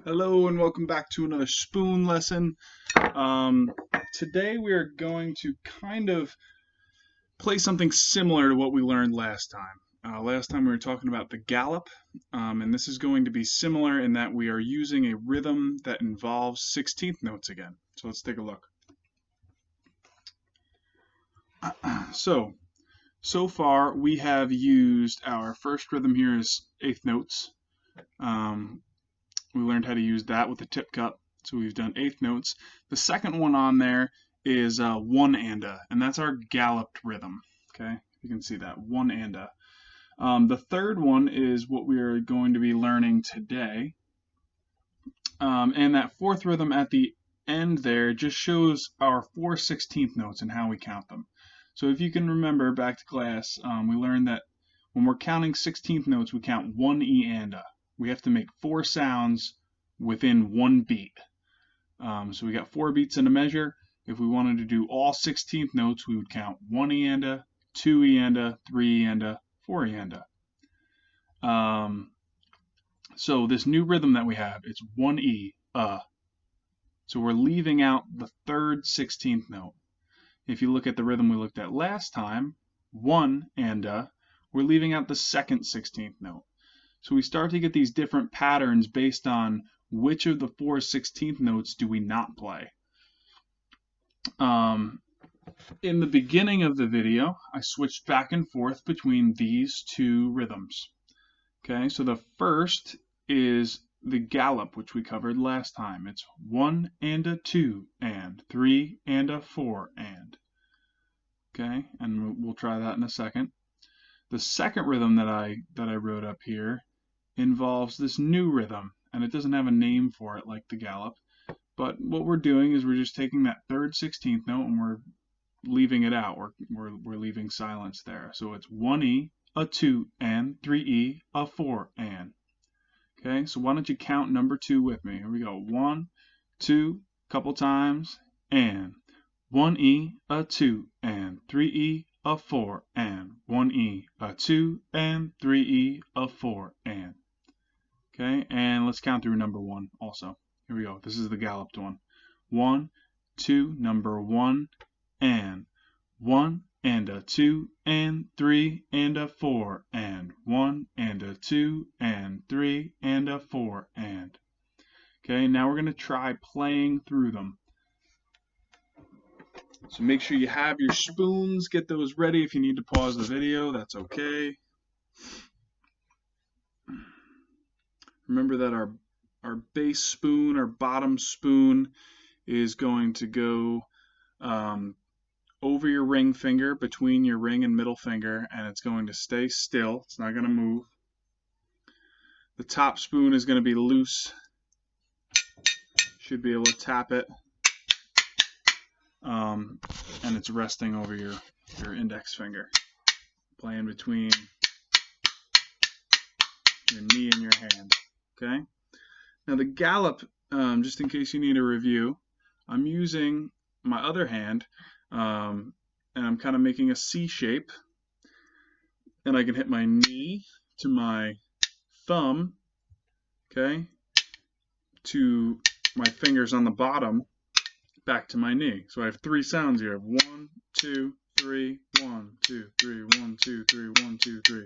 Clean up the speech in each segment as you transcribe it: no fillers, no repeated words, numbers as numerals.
Hello and welcome back to another spoon lesson. Today we are going to kind of play something similar to what we learned last time. Last time we were talking about the gallop, and this is going to be similar in that we are using a rhythm that involves 16th notes again. So let's take a look. So far we have used our first rhythm here is eighth notes. We learned how to use that with the tip cup. So we've done eighth notes. The second one on there is one anda, and that's our galloped rhythm. Okay, you can see that, one anda. The third one is what we are going to be learning today. And that fourth rhythm at the end there just shows our 4/16 notes and how we count them. So if you can remember back to class, we learned that when we're counting 16th notes, we count one E anda. We have to make 4 sounds within 1 beat. So we got 4 beats in a measure. If we wanted to do all 16th notes, we would count 1 E anda, 2 E anda, 3 E anda, 4 E anda. So this new rhythm that we have, it's 1 E, So we're leaving out the third 16th note. If you look at the rhythm we looked at last time, 1 anda, we're leaving out the second 16th note. So we start to get these different patterns based on which of the 4/16 notes do we not play. In the beginning of the video, I switched back and forth between these two rhythms. Okay, so the first is the gallop, which we covered last time. It's 1 and a 2 and 3 and a 4 and. Okay, and we'll try that in a second. The second rhythm that I wrote up here involves this new rhythm, and it doesn't have a name for it like the gallop, but what we're doing is we're just taking that third 16th note and we're leaving it out. We're leaving silence there. So it's 1 E, a 2 and, 3 E, a 4 and. Okay, so why don't you count number 2 with me? Here we go. 1, 2, couple times, and 1 E, a 2 and, 3 E, a 4 and, 1 E, a 2 and, 3 E, a 4 and. Okay, and let's count through number 1 also. Here we go. This is the galloped one. 1, 2, number 1, and 1 and a 2 and 3 and a 4 and 1 and a 2 and 3 and a 4 and. Okay, now we're going to try playing through them. So make sure you have your spoons, get those ready. If you need to pause the video, that's okay. Remember that our base spoon, our bottom spoon, is going to go over your ring finger, between your ring and middle finger, and it's going to stay still. It's not going to move. The top spoon is going to be loose. Should be able to tap it. And it's resting over your index finger, playing between your knee and your hand. Okay. Now the gallop, just in case you need a review, I'm using my other hand, and I'm kind of making a C shape, and I can hit my knee to my thumb, okay, to my fingers on the bottom, back to my knee. So I have 3 sounds here. 1, 2, 3, 1, 2, 3, 1, 2, 3, 1, 2, 3.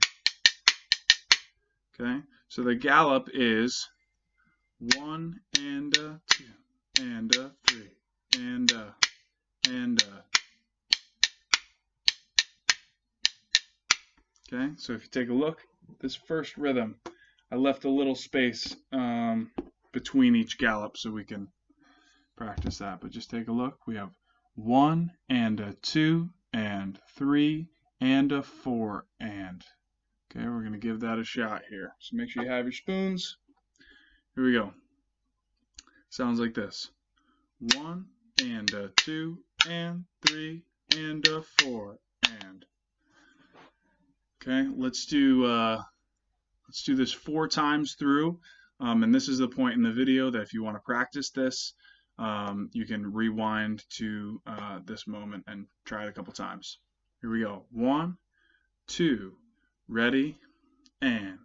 Okay, so the gallop is 1 and a 2 and a 3 and a and a. Okay, so if you take a look, this first rhythm, I left a little space between each gallop so we can practice that. But just take a look. We have 1 and a 2 and 3 and a 4 and. Okay, we're going to give that a shot here. So make sure you have your spoons. Here we go. Sounds like this. 1 and a 2 and 3 and a 4 and. Okay, let's do this 4 times through. And this is the point in the video that if you want to practice this, you can rewind to this moment and try it a couple times. Here we go. 1, 2, ready, and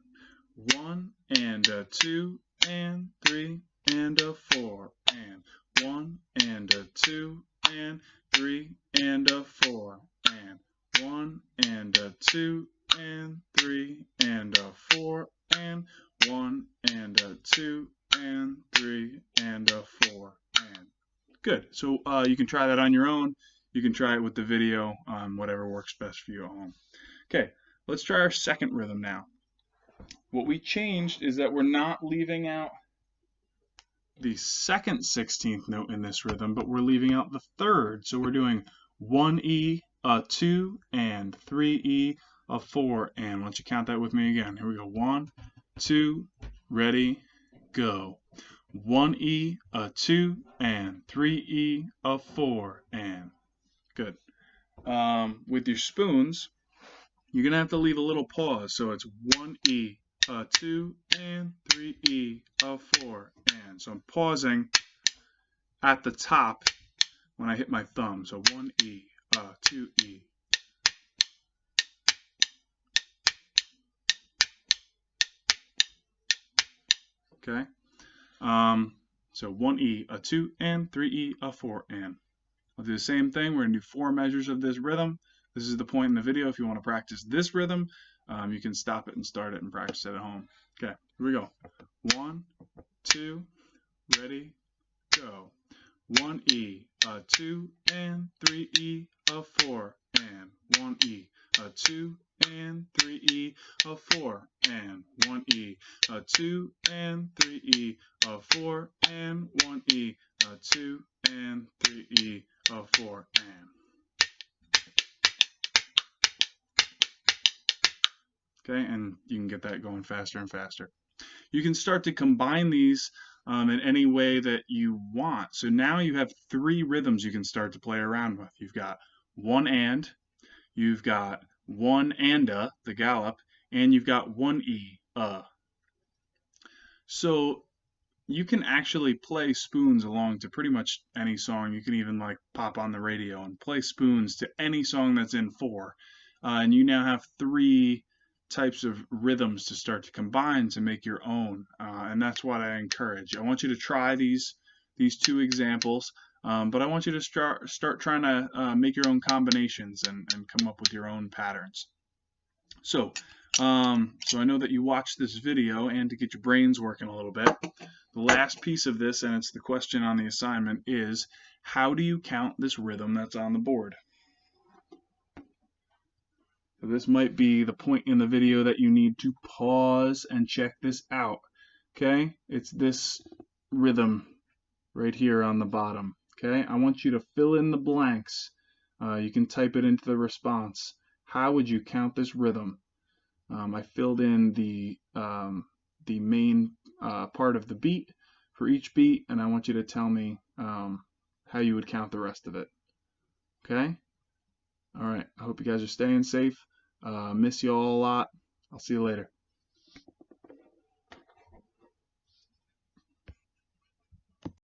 1 and a 2 and 3 and a 4 and 1 and a 2 and 3 and a 4 and 1 and a 2 and 3 and a 4 and 1 and a 2 and 3 and a 4 and good. So you can try that on your own. You can try it with the video, whatever works best for you at home. Okay, let's try our second rhythm now. What we changed is that we're not leaving out the second 16th note in this rhythm, but we're leaving out the third. So we're doing 1E, a 2, and 3E, a 4, and why don't you count that with me again? Here we go. 1, 2, ready, go. 1E, a 2, and 3E, a 4, and good. With your spoons, you're going to have to leave a little pause. So it's 1E, a 2, and 3E, a 4, and. So I'm pausing at the top when I hit my thumb. So 1E, a 2E. Okay. So 1E, a 2, and 3E, a 4, and. I'll do the same thing. We're going to do 4 measures of this rhythm. This is the point in the video. If you want to practice this rhythm, you can stop it and start it and practice it at home. Okay, here we go. 1, 2, ready, go. 1E, a 2, and 3E, a 4, and 1E, a 2, and 3E, a 4, and 1E, a 2, and 3E, a 4, and 1E, a 2, and 3E, a 4, and. Okay, and you can get that going faster and faster. You can start to combine these in any way that you want. So now you have 3 rhythms you can start to play around with. You've got 1 and, you've got 1 and the gallop, and you've got 1E, So you can actually play spoons along to pretty much any song. You can even like pop on the radio and play spoons to any song that's in 4. And you now have 3 types of rhythms to start to combine to make your own, and that's what I encourage. I want you to try these 2 examples, but I want you to start trying to make your own combinations and come up with your own patterns. So I know that you watched this video, and to get your brains working a little bit, the last piece of this, and it's the question on the assignment, is how do you count this rhythm that's on the board? This might be the point in the video that you need to pause and check this out. Okay, it's this rhythm right here on the bottom. Okay, I want you to fill in the blanks. You can type it into the response. How would you count this rhythm? I filled in the main part of the beat for each beat, and I want you to tell me how you would count the rest of it. Okay? All right, I hope you guys are staying safe. Miss you all a lot. I'll see you later.